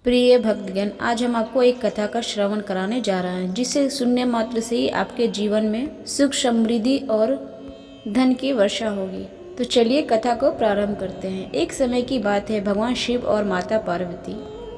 प्रिय भक्तगण, आज हम आपको एक कथा का श्रवण कराने जा रहे हैं जिसे सुनने मात्र से ही आपके जीवन में सुख, समृद्धि और धन की वर्षा होगी। तो चलिए कथा को प्रारंभ करते हैं। एक समय की बात है, भगवान शिव और माता पार्वती।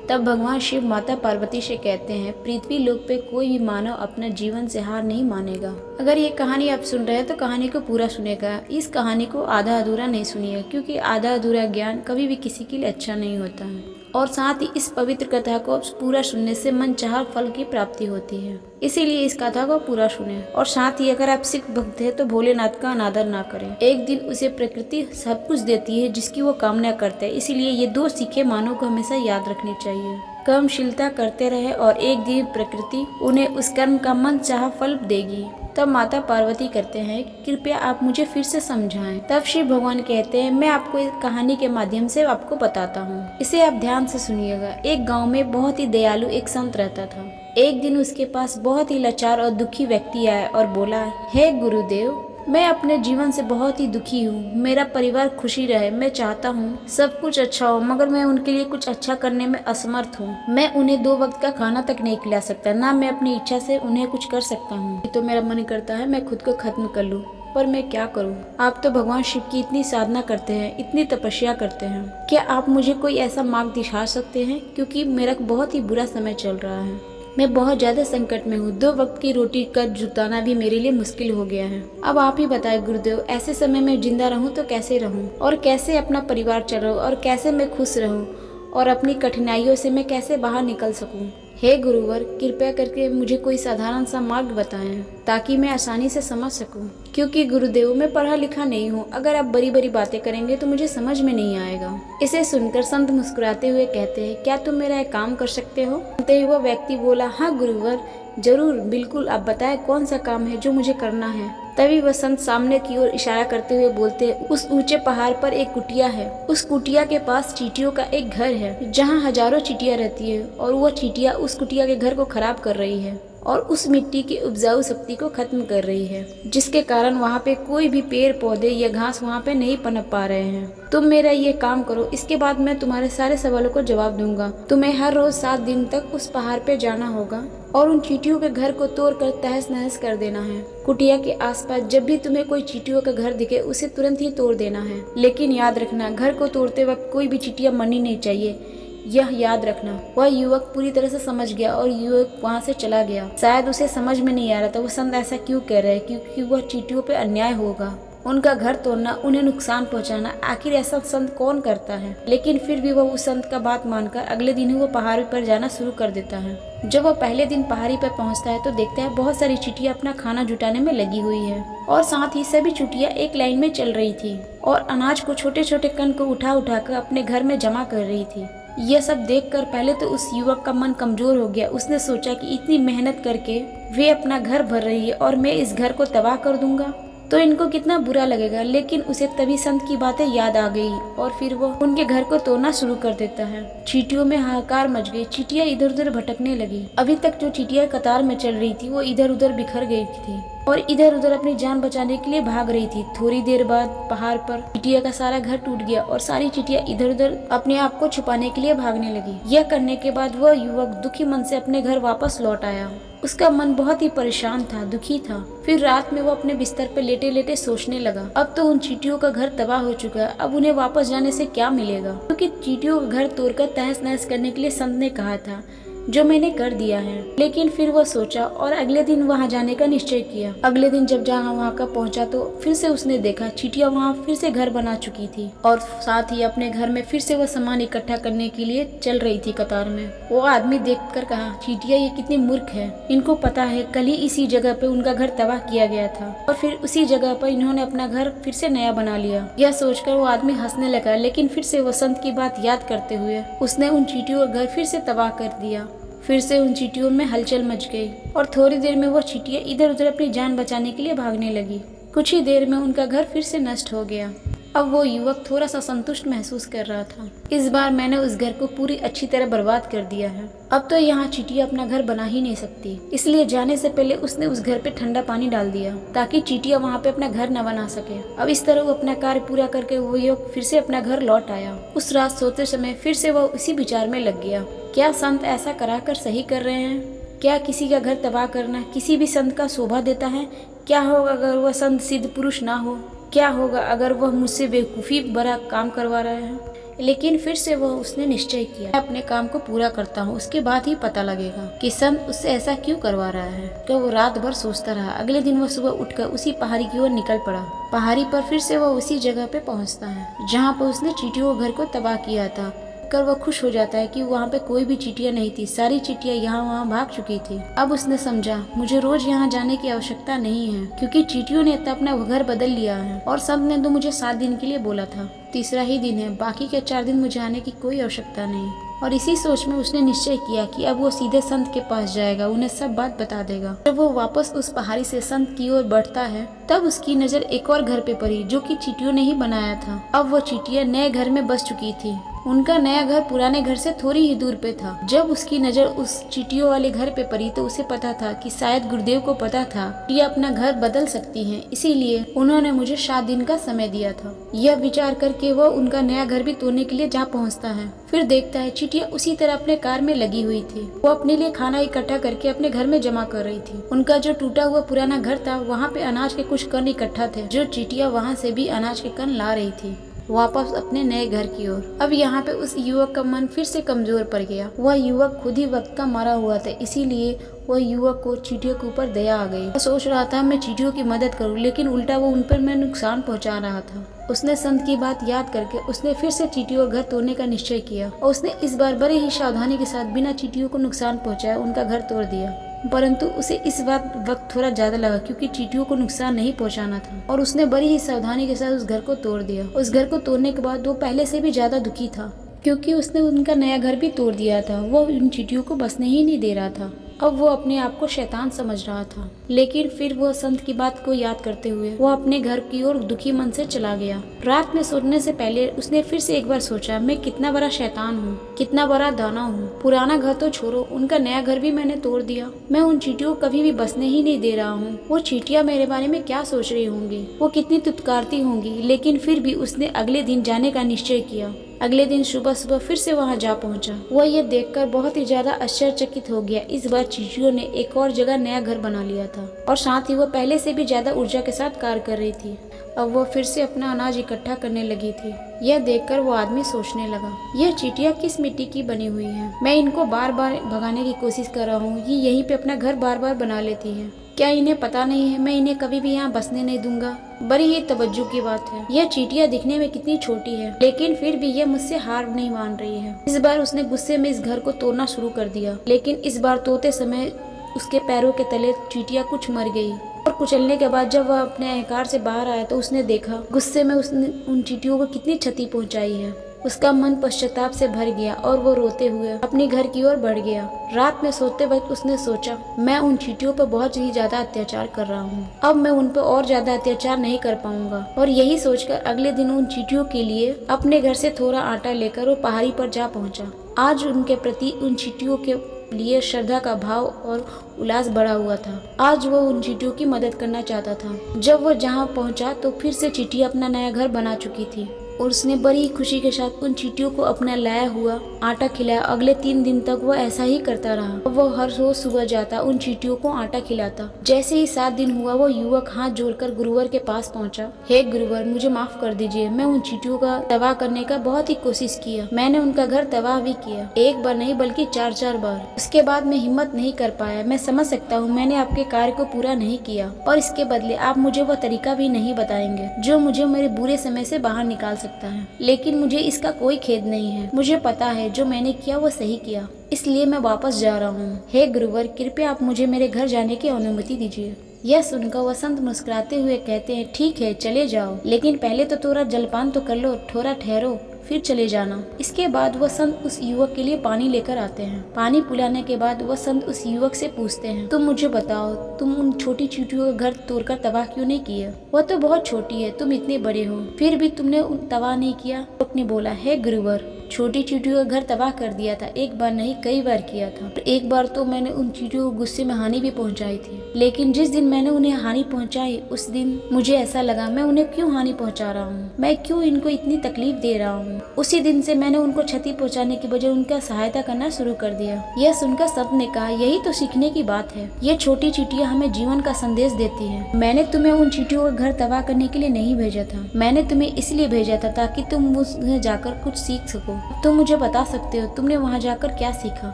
तब भगवान शिव माता पार्वती से कहते हैं, पृथ्वी लोक पे कोई भी मानव अपना जीवन से हार नहीं मानेगा। अगर ये कहानी आप सुन रहे हैं तो कहानी को पूरा सुनेगा। इस कहानी को आधा अधूरा नहीं सुनिएगा, क्योंकि आधा अधूरा ज्ञान कभी भी किसी के लिए अच्छा नहीं होता है। और साथ ही इस पवित्र कथा को पूरा सुनने से मनचाहा फल की प्राप्ति होती है। इसीलिए इस कथा को पूरा सुने। और साथ ही अगर आप सिख भक्त हैं तो भोलेनाथ का अनादर ना करें। एक दिन उसे प्रकृति सब कुछ देती है जिसकी वो कामना करते हैं। इसीलिए ये दो सीखे मानव को हमेशा याद रखनी चाहिए। कर्मशीलता करते रहे और एक दिन प्रकृति उन्हें उस कर्म का मनचाहा फल देगी। तब माता पार्वती कहते हैं, कृपया आप मुझे फिर से समझाएं। तब शिव भगवान कहते हैं, मैं आपको इस कहानी के माध्यम से आपको बताता हूँ, इसे आप ध्यान से सुनिएगा। एक गांव में बहुत ही दयालु एक संत रहता था। एक दिन उसके पास बहुत ही लाचार और दुखी व्यक्ति आया और बोला, हे गुरुदेव, मैं अपने जीवन से बहुत ही दुखी हूँ। मेरा परिवार खुशी रहे, मैं चाहता हूँ सब कुछ अच्छा हो, मगर मैं उनके लिए कुछ अच्छा करने में असमर्थ हूँ। मैं उन्हें 2 वक्त का खाना तक नहीं खिला सकता, ना मैं अपनी इच्छा से उन्हें कुछ कर सकता हूँ। तो मेरा मन करता है मैं खुद को खत्म कर लूँ, पर मैं क्या करूँ? आप तो भगवान शिव की इतनी साधना करते हैं, इतनी तपस्या करते हैं, क्या आप मुझे कोई ऐसा मार्ग दिखा सकते हैं? क्योंकि मेरा बहुत ही बुरा समय चल रहा है। मैं बहुत ज्यादा संकट में हूँ। 2 वक्त की रोटी का जुटाना भी मेरे लिए मुश्किल हो गया है। अब आप ही बताएं गुरुदेव, ऐसे समय में जिंदा रहूं तो कैसे रहूं, और कैसे अपना परिवार चलाऊं, और कैसे मैं खुश रहूं, और अपनी कठिनाइयों से मैं कैसे बाहर निकल सकूं। हे गुरुवर, कृपया करके मुझे कोई साधारण सा मार्ग बताएं ताकि मैं आसानी से समझ सकूं। क्योंकि गुरुदेव, मैं पढ़ा लिखा नहीं हूँ। अगर आप बड़ी बड़ी बातें करेंगे तो मुझे समझ में नहीं आएगा। इसे सुनकर संत मुस्कुराते हुए कहते हैं, क्या तुम मेरा एक काम कर सकते हो? सुनते ही वो व्यक्ति बोला, हाँ गुरुवर, जरूर, बिल्कुल, आप बताएं कौन सा काम है जो मुझे करना है। तभी वह संत सामने की ओर इशारा करते हुए बोलते हैं, उस ऊंचे पहाड़ पर एक कुटिया है। उस कुटिया के पास चींटियों का एक घर है जहां हजारों चींटियां रहती है, और वह चींटियां उस कुटिया के घर को खराब कर रही है और उस मिट्टी की उपजाऊ शक्ति को खत्म कर रही है, जिसके कारण वहाँ पे कोई भी पेड़ पौधे या घास वहाँ पे नहीं पनप पा रहे हैं। तुम मेरा ये काम करो, इसके बाद मैं तुम्हारे सारे सवालों को जवाब दूंगा। तुम्हें हर रोज 7 दिन तक उस पहाड़ पे जाना होगा और उन चींटियों के घर को तोड़कर तहस नहस कर देना है। कुटिया के आसपास जब भी तुम्हें कोई चींटियों का घर दिखे, उसे तुरंत ही तोड़ देना है। लेकिन याद रखना, घर को तोड़ते वक्त कोई भी चींटियां मरनी नहीं चाहिए, यह याद रखना। वह युवक पूरी तरह से समझ गया और युवक वहाँ से चला गया। शायद उसे समझ में नहीं आ रहा था वो संत ऐसा क्यों कह रहे हैं, क्योंकि वह चींटियों पे अन्याय होगा। उनका घर तोड़ना, उन्हें नुकसान पहुंचाना, आखिर ऐसा संत कौन करता है? लेकिन फिर भी वह उस संत का बात मानकर अगले दिन ही वो पहाड़ी पर जाना शुरू कर देता है। जब वह पहले दिन पहाड़ी पर पहुंचता है तो देखता है बहुत सारी चींटियां अपना खाना जुटाने में लगी हुई है, और साथ ही सभी चींटियां एक लाइन में चल रही थी और अनाज को, छोटे छोटे कण को उठा उठा कर अपने घर में जमा कर रही थी। यह सब देखकर पहले तो उस युवक का मन कमजोर हो गया। उसने सोचा कि इतनी मेहनत करके वे अपना घर भर रही है और मैं इस घर को तबाह कर दूंगा तो इनको कितना बुरा लगेगा। लेकिन उसे तभी संत की बातें याद आ गई और फिर वो उनके घर को तोड़ना शुरू कर देता है। चींटियों में हाहाकार मच गई। चींटियां इधर उधर भटकने लगी। अभी तक जो चींटियां कतार में चल रही थी वो इधर उधर बिखर गई थी और इधर उधर अपनी जान बचाने के लिए भाग रही थी। थोड़ी देर बाद पहाड़ पर चींटिया का सारा घर टूट गया और सारी चींटियां इधर उधर अपने आप को छुपाने के लिए भागने लगी। यह करने के बाद वह युवक दुखी मन से अपने घर वापस लौट आया। उसका मन बहुत ही परेशान था, दुखी था। फिर रात में वो अपने बिस्तर पर लेटे लेटे सोचने लगा, अब तो उन चींटियों का घर तबाह हो चुका है, अब उन्हें वापस जाने से क्या मिलेगा? क्योंकि चींटियों का घर तोड़कर तहस नहस करने के लिए संत ने कहा था, जो मैंने कर दिया है। लेकिन फिर वह सोचा और अगले दिन वहां जाने का निश्चय किया। अगले दिन जब जहां वहां का पहुंचा तो फिर से उसने देखा चींटियां वहां फिर से घर बना चुकी थी और साथ ही अपने घर में फिर से वह सामान इकट्ठा करने के लिए चल रही थी कतार में। वो आदमी देखकर कहा, चींटियां ये कितनी मूर्ख है, इनको पता है कल ही इसी जगह पे उनका घर तबाह किया गया था और फिर उसी जगह पर इन्होंने अपना घर फिर से नया बना लिया। यह सोचकर वो आदमी हंसने लगा। लेकिन फिर से वो संत की बात याद करते हुए उसने उन चींटियों का घर फिर से तबाह कर दिया। फिर से उन चींटियों में हलचल मच गई और थोड़ी देर में वो चींटियां इधर उधर अपनी जान बचाने के लिए भागने लगी। कुछ ही देर में उनका घर फिर से नष्ट हो गया। अब वो युवक थोड़ा सा संतुष्ट महसूस कर रहा था। इस बार मैंने उस घर को पूरी अच्छी तरह बर्बाद कर दिया है। अब तो यहाँ चींटियां अपना घर बना ही नहीं सकती। इसलिए जाने से पहले उसने उस घर पे ठंडा पानी डाल दिया ताकि चींटियां वहाँ पे अपना घर न बना सके। अब इस तरह वो अपना कार्य पूरा करके वो युवक फिर से अपना घर लौट आया। उस रात सोते समय फिर से वो उसी विचार में लग गया। क्या संत ऐसा कराकर सही कर रहे हैं? क्या किसी का घर तबाह करना किसी भी संत का शोभा देता है? क्या होगा अगर वह संत सिद्ध पुरुष ना हो? क्या होगा अगर वह मुझसे बेवकूफ़ी भरा काम करवा रहे हैं? लेकिन फिर से उसने निश्चय किया, मैं अपने काम को पूरा करता हूँ, उसके बाद ही पता लगेगा कि संत उससे ऐसा क्यों करवा रहा है। तो वो रात भर सोचता रहा। अगले दिन वह सुबह उठकर उसी पहाड़ी की ओर निकल पड़ा। पहाड़ी पर फिर से वह उसी जगह पे पहुँचता है जहाँ पर उसने चींटियों के घर को तबाह किया था। कर वह खुश हो जाता है कि वहाँ पे कोई भी चींटियाँ नहीं थी, सारी चींटियाँ यहाँ वहाँ भाग चुकी थी। अब उसने समझा मुझे रोज यहाँ जाने की आवश्यकता नहीं है, क्योंकि चींटियों ने अपना घर बदल लिया है और संत ने तो मुझे 7 दिन के लिए बोला था। तीसरा ही दिन है, बाकी के 4 दिन मुझे आने की कोई आवश्यकता नहीं। और इसी सोच में उसने निश्चय किया कि अब वो सीधे संत के पास जाएगा, उन्हें सब बात बता देगा। जब वो वापस उस पहाड़ी से संत की ओर बढ़ता है तब उसकी नजर एक और घर पे पड़ी जो कि चींटियों ने ही बनाया था। अब वो चींटियां नए घर में बस चुकी थी। उनका नया घर पुराने घर से थोड़ी ही दूर पे था। जब उसकी नजर उस चींटियों वाले घर पे पड़ी तो उसे पता था कि शायद गुरुदेव को पता था कि ये अपना घर बदल सकती हैं, इसीलिए उन्होंने मुझे 7 दिन का समय दिया था। यह विचार करके वो उनका नया घर भी तोड़ने के लिए जा पहुंचता है। फिर देखता है चींटियां उसी तरह अपने कार में लगी हुई थी। वो अपने लिए खाना इकट्ठा करके अपने घर में जमा कर रही थी। उनका जो टूटा हुआ पुराना घर था वहाँ पे अनाज के कुछ कण इकट्ठा थे, जो चींटियां वहाँ से भी अनाज के कण ला रही थी वापस अपने नए घर की ओर। अब यहाँ पे उस युवक का मन फिर से कमजोर पड़ गया। वह युवक खुद ही वक्त का मरा हुआ था, इसीलिए वह युवक को चींटियों के ऊपर दया आ गई। वह सोच रहा था मैं चींटियों की मदद करूं, लेकिन उल्टा वो उन पर मैं नुकसान पहुंचा रहा था। उसने संत की बात याद करके उसने फिर से चींटियों का घर तोड़ने का निश्चय किया और उसने इस बार बड़े ही सावधानी के साथ बिना चींटियों को नुकसान पहुंचाए उनका घर तोड़ दिया। परंतु उसे इस बार वक्त थोड़ा ज्यादा लगा, क्योंकि चींटियों को नुकसान नहीं पहुंचाना था और उसने बड़ी ही सावधानी के साथ उस घर को तोड़ दिया। उस घर को तोड़ने के बाद वो पहले से भी ज्यादा दुखी था, क्योंकि उसने उनका नया घर भी तोड़ दिया था। वो उन चींटियों को बसने ही नहीं दे रहा था। अब वो अपने आप को शैतान समझ रहा था। लेकिन फिर वो संत की बात को याद करते हुए वो अपने घर की ओर दुखी मन से चला गया। रात में सोने से पहले उसने फिर से एक बार सोचा, मैं कितना बड़ा शैतान हूँ, कितना बड़ा दाना हूँ। पुराना घर तो छोड़ो, उनका नया घर भी मैंने तोड़ दिया। मैं उन चींटियों को कभी भी बसने ही नहीं दे रहा हूँ। वो चींटियां मेरे बारे में क्या सोच रही होंगी, वो कितनी तुतकारती होंगी। लेकिन फिर भी उसने अगले दिन जाने का निश्चय किया। अगले दिन सुबह सुबह फिर से वहां जा पहुंचा। वह यह देखकर बहुत ही ज्यादा आश्चर्यचकित हो गया। इस बार चींटियों ने एक और जगह नया घर बना लिया था और साथ ही वह पहले से भी ज्यादा ऊर्जा के साथ कार्य कर रही थी। अब वह फिर से अपना अनाज इकट्ठा करने लगी थी। यह देखकर वो आदमी सोचने लगा, यह चींटियां किस मिट्टी की बनी हुई हैं? मैं इनको बार बार भगाने की कोशिश कर रहा हूँ, ये यहीं पे अपना घर बार बार बना लेती हैं। क्या इन्हें पता नहीं है मैं इन्हें कभी भी यहाँ बसने नहीं दूंगा? बड़ी ही तवज्जो की बात है। यह चींटियां दिखने में कितनी छोटी है, लेकिन फिर भी यह मुझसे हार नहीं मान रही है। इस बार उसने गुस्से में इस घर को तोड़ना शुरू कर दिया, लेकिन इस बार तोड़ते समय उसके पैरों के तले चींटियां कुछ मर गई। और कुचलने के बाद जब वह अपने अहंकार से बाहर आया तो उसने देखा गुस्से में उसने उन चींटियों को कितनी क्षति पहुंचाई है। उसका मन पश्चाताप से भर गया और वो रोते हुए अपने घर की ओर बढ़ गया। रात में सोते वक्त उसने सोचा, मैं उन चींटियों पर बहुत ही ज्यादा अत्याचार कर रहा हूँ, अब मैं उन पर और ज्यादा अत्याचार नहीं कर पाऊंगा। और यही सोचकर अगले दिन उन चींटियों के लिए अपने घर से थोड़ा आटा लेकर वो पहाड़ी पर जा पहुंचा। आज उनके प्रति उन चींटियों के लिए श्रद्धा का भाव और उल्लास बढ़ा हुआ था। आज वो उन चींटियों की मदद करना चाहता था। जब वो जहाँ पहुंचा तो फिर से चींटियां अपना नया घर बना चुकी थी और उसने बड़ी खुशी के साथ उन चींटियों को अपना लाया हुआ आटा खिलाया। अगले 3 दिन तक वो ऐसा ही करता रहा। वो हर रोज सुबह जाता, उन चींटियों को आटा खिलाता। जैसे ही 7 दिन हुआ वो युवक हाथ जोड़कर गुरुवर के पास पहुंचा। हे गुरुवर, मुझे माफ कर दीजिए, मैं उन चींटियों का तबाह करने का बहुत ही कोशिश किया। मैंने उनका घर तबाह भी किया, एक बार नहीं बल्कि 4-4 बार। उसके बाद मैं हिम्मत नहीं कर पाया। मैं समझ सकता हूँ मैंने आपके कार्य को पूरा नहीं किया और इसके बदले आप मुझे वह तरीका भी नहीं बताएंगे जो मुझे मेरे बुरे समय से बाहर निकाल सकता है। लेकिन मुझे इसका कोई खेद नहीं है। मुझे पता है जो मैंने किया वो सही किया, इसलिए मैं वापस जा रहा हूँ। हे गुरुवर, कृपया आप मुझे मेरे घर जाने की अनुमति दीजिए। यह सुनकर वसंत मुस्कुराते हुए कहते हैं, ठीक है चले जाओ, लेकिन पहले तो थोड़ा जलपान तो कर लो, थोड़ा ठहरो फिर चले जाना। इसके बाद वह संत उस युवक के लिए पानी लेकर आते हैं। पानी पिलाने के बाद वह संत उस युवक से पूछते हैं, तुम मुझे बताओ, तुम उन छोटी चींटियों का घर तोड़कर तबाह क्यों नहीं किया? वह तो बहुत छोटी है, तुम इतने बड़े हो, फिर भी तुमने तबाह नहीं किया। ने बोला, हे गुरुवर, छोटी चींटियों का घर तबाह कर दिया था। एक बार नहीं, कई बार किया था। एक बार तो मैंने उन चींटियों को गुस्से में हानि भी पहुंचाई थी। लेकिन जिस दिन मैंने उन्हें हानि पहुंचाई, उस दिन मुझे ऐसा लगा मैं उन्हें क्यों हानि पहुंचा रहा हूँ, मैं क्यों इनको इतनी तकलीफ दे रहा हूँ। उसी दिन से मैंने उनको क्षति पहुँचाने की बजाय उनका सहायता करना शुरू कर दिया। यह सुनकर संत ने कहा, यही तो सीखने की बात है। ये छोटी चींटियां हमें जीवन का संदेश देती है। मैंने तुम्हें उन चींटियों का घर तबाह करने के लिए नहीं भेजा था, मैंने तुम्हें इसलिए भेजा था ताकि तुम उसमें जाकर कुछ सीख सको। तुम मुझे बता सकते हो तुमने वहाँ जाकर क्या सीखा।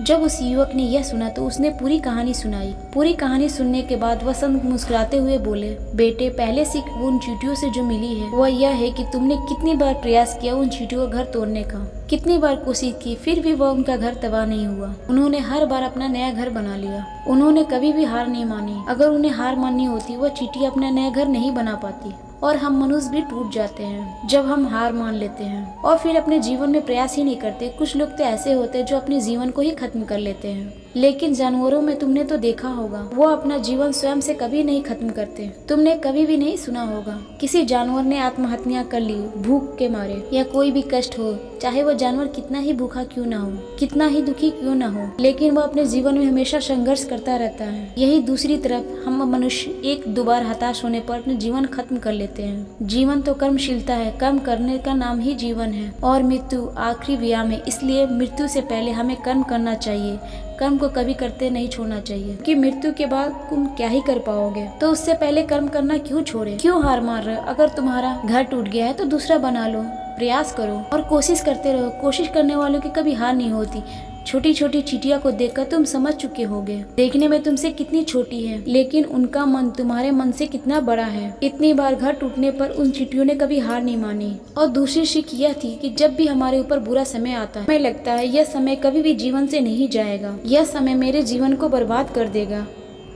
जब उस युवक ने यह सुना तो उसने पूरी कहानी सुनाई। पूरी कहानी सुनने के बाद वह संत मुस्कुराते हुए बोले, बेटे, पहले सीख उन चींटियों से जो मिली है वह यह है कि तुमने कितनी बार प्रयास किया उन चींटियों का घर तोड़ने का, कितनी बार कोशिश की, फिर भी वह उनका घर तबाह नहीं हुआ। उन्होंने हर बार अपना नया घर बना लिया। उन्होंने कभी भी हार नहीं मानी। अगर उन्हें हार माननी होती वह चींटी अपना नया घर नहीं बना पाती। और हम मनुष्य भी टूट जाते हैं जब हम हार मान लेते हैं और फिर अपने जीवन में प्रयास ही नहीं करते। कुछ लोग तो ऐसे होते हैं जो अपने जीवन को ही खत्म कर लेते हैं। लेकिन जानवरों में तुमने तो देखा होगा, वो अपना जीवन स्वयं से कभी नहीं खत्म करते। तुमने कभी भी नहीं सुना होगा किसी जानवर ने आत्महत्या कर ली भूख के मारे, या कोई भी कष्ट हो, चाहे वो जानवर कितना ही भूखा क्यों ना हो, कितना ही दुखी क्यों ना हो, लेकिन वो अपने जीवन में हमेशा संघर्ष करता रहता है। यही दूसरी तरफ हम मनुष्य एक दो बार हताश होने पर अपने जीवन खत्म कर लेते हैं। जीवन तो कर्मशीलता है, कर्म करने का नाम ही जीवन है और मृत्यु आखिरी व्यायाम है। इसलिए मृत्यु से पहले हमें कर्म करना चाहिए। कर्म को कभी करते नहीं छोड़ना चाहिए कि मृत्यु के बाद तुम क्या ही कर पाओगे, तो उससे पहले कर्म करना क्यों छोड़े, क्यों हार मान रहे हो। अगर तुम्हारा घर टूट गया है तो दूसरा बना लो, प्रयास करो और कोशिश करते रहो। कोशिश करने वालों की कभी हार नहीं होती। छोटी छोटी चींटियों को देखकर तुम समझ चुके होगे, देखने में तुमसे कितनी छोटी है, लेकिन उनका मन तुम्हारे मन से कितना बड़ा है। इतनी बार घर टूटने पर उन चींटियों ने कभी हार नहीं मानी। और दूसरी सीख यह थी कि जब भी हमारे ऊपर बुरा समय आता है, हमें लगता है यह समय कभी भी जीवन से नहीं जाएगा, यह समय मेरे जीवन को बर्बाद कर देगा,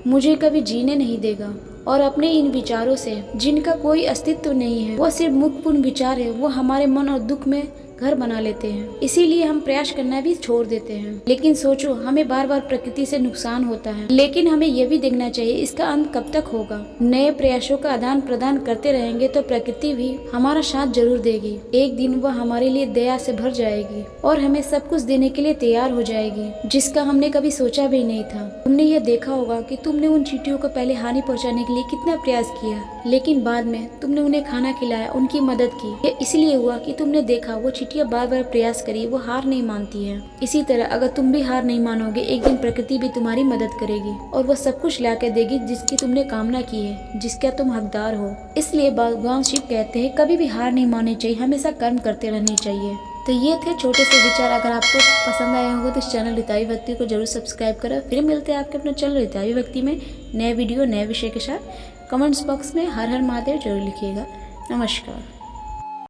मुझे कभी जीने नहीं देगा। और अपने इन विचारों से जिनका कोई अस्तित्व नहीं है, वो सिर्फ मुखपूर्ण विचार है, वो हमारे मन और दुख में घर बना लेते हैं। इसीलिए हम प्रयास करना भी छोड़ देते हैं। लेकिन सोचो, हमें बार बार प्रकृति से नुकसान होता है, लेकिन हमें यह भी देखना चाहिए इसका अंत कब तक होगा। नए प्रयासों का आदान प्रदान करते रहेंगे तो प्रकृति भी हमारा साथ जरूर देगी। एक दिन वह हमारे लिए दया से भर जाएगी और हमें सब कुछ देने के लिए तैयार हो जाएगी, जिसका हमने कभी सोचा भी नहीं था। तुमने ये देखा होगा कि तुमने उन चींटियों को पहले हानि पहुँचाने के लिए कितना प्रयास किया, लेकिन बाद में तुमने उन्हें खाना खिलाया, उनकी मदद की। ये इसलिए हुआ कि तुमने देखा वो चींटियां बार बार प्रयास करी, वो हार नहीं मानती है। इसी तरह अगर तुम भी हार नहीं मानोगे, एक दिन प्रकृति भी तुम्हारी मदद करेगी और वो सब कुछ ला के देगी जिसकी तुमने कामना की है, जिसका तुम हकदार हो। इसलिए भगवान शिव कहते हैं कभी भी हार नहीं माननी चाहिए, हमेशा कर्म करते रहनी चाहिए। तो ये थे छोटे से विचार। अगर आपको पसंद आए होंगे तो इस चैनल रितावी भक्ति को जरूर सब्सक्राइब करें। फिर मिलते हैं आपके अपने चैनल रितावी भक्ति में नए वीडियो नए विषय के साथ। कमेंट्स बॉक्स में हर हर महादेव जरूर लिखिएगा। नमस्कार।